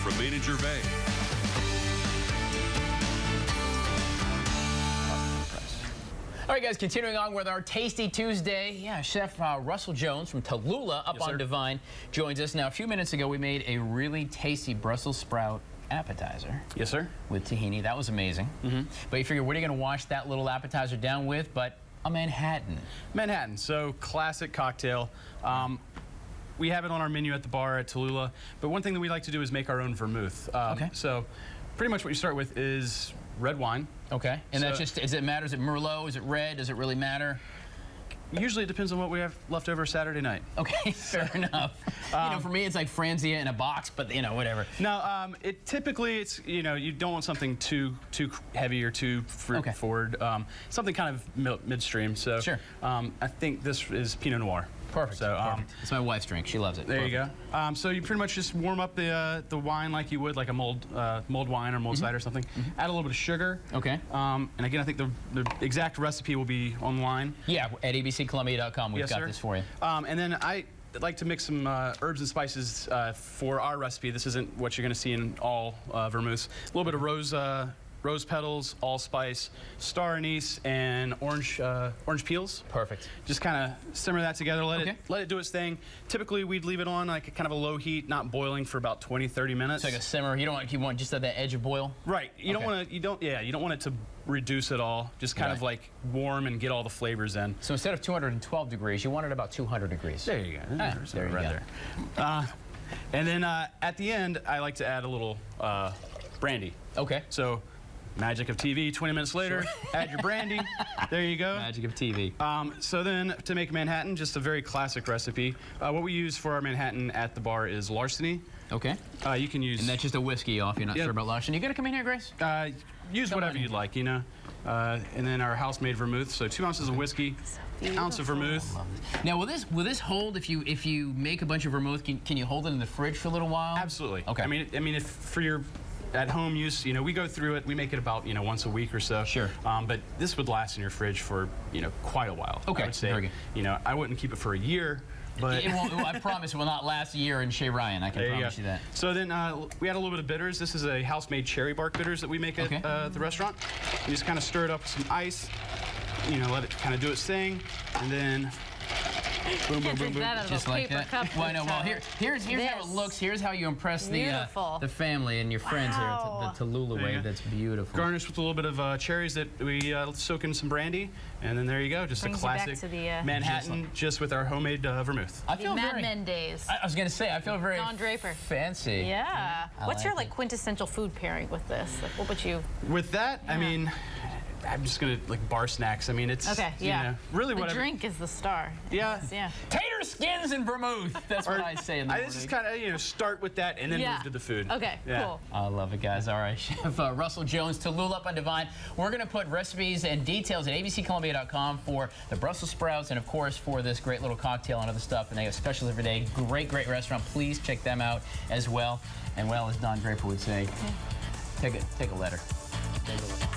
from Main and Gervais. All right, guys, continuing on with our Tasty Tuesday. Yeah, Chef Russell Jones from Tallulah up on Divine joins us. Now, a few minutes ago, we made a really tasty Brussels sprout appetizer. Yes, sir. With tahini. That was amazing. But you figure, what are you going to wash that little appetizer down with but a Manhattan? Manhattan. So, classic cocktail. We have it on our menu at the bar at Tallulah. But one thing that we like to do is make our own vermouth. Okay. So, pretty much what you start with is red wine. Okay. And that's just, does it matter? Is it Merlot? Is it red? Does it really matter? Usually it depends on what we have left over Saturday night. Okay, fair enough. You know, for me, it's like Franzia in a box, but you know, whatever. No, typically it's, you know, you don't want something too heavy or too fruit forward. Something kind of midstream. So sure. I think this is Pinot Noir. Perfect. So perfect. It's my wife's drink. She loves it. There you go. So you pretty much just warm up the wine like you would like a mulled wine or mulled cider or something. Add a little bit of sugar. Okay. And again, I think the exact recipe will be online. Yeah, at abccolumbia.com. We've got this for you. And then I like to mix some herbs and spices for our recipe. This isn't what you're going to see in all vermouths. A little bit of rose petals, allspice, star anise, and orange peels. Perfect. Just kind of simmer that together, let it do its thing. Typically, we'd leave it on like a kind of a low heat, not boiling, for about 20-30 minutes. It's like a simmer. You want just at that edge of boil. Right. You don't want it to reduce at all. Just kind of like warm and get all the flavors in. So instead of 212 degrees, you want it about 200 degrees. There you go. There you go. And then at the end, I like to add a little brandy. Okay. So. Magic of TV, 20 minutes later, add your brandy. There you go. Magic of TV. So then, to make Manhattan, just a very classic recipe. What we use for our Manhattan at the bar is larceny. Okay. You can use... And that's just a whiskey off. You're not sure about larceny. You gonna come in here, Grace? Use whatever you'd like, you know. And then our house-made vermouth. So 2 ounces of whiskey, an ounce of vermouth. Now, will this hold if you make a bunch of vermouth? Can you hold it in the fridge for a little while? Absolutely. Okay. I mean, if for your at-home use, you know, we go through it. We make it about, you know, once a week or so. Sure. But this would last in your fridge for, you know, quite a while. Okay. I would say, very good. You know, I wouldn't keep it for a year, but I promise it will not last a year in Shea Ryan. I can promise you that. So then we add a little bit of bitters. This is a house-made cherry bark bitters that we make at the restaurant. You just kind of stir it up with some ice. You know, let it kind of do its thing, and then. Boom, boom, boom, boom. Just like that. Well, no, well, here's how it looks. Here's how you impress the family and your friends here at the Tallulah way. That's beautiful. Garnished with a little bit of cherries that we soak in some brandy, and then there you go. Just a classic Manhattan, just with our homemade vermouth. I feel Mad Men days. I was gonna say, I feel very Don Draper. Fancy. Yeah. What's your quintessential food pairing with this? Like, what would you? With that, I mean. I'm just gonna like bar snacks. I mean, it's you know, really the whatever. drink is the star. Yeah, Tater skins and vermouth. That's what I say in the morning. I just kind of start with that and then move to the food. Okay, cool. I love it, guys. All right, Chef Russell Jones, Tallulah up on Divine. We're gonna put recipes and details at abccolumbia.com for the Brussels sprouts and of course for this great little cocktail and other stuff. And they have specials every day. Great restaurant. Please check them out as well. And well, as Don Draper would say, take a letter. Take a letter.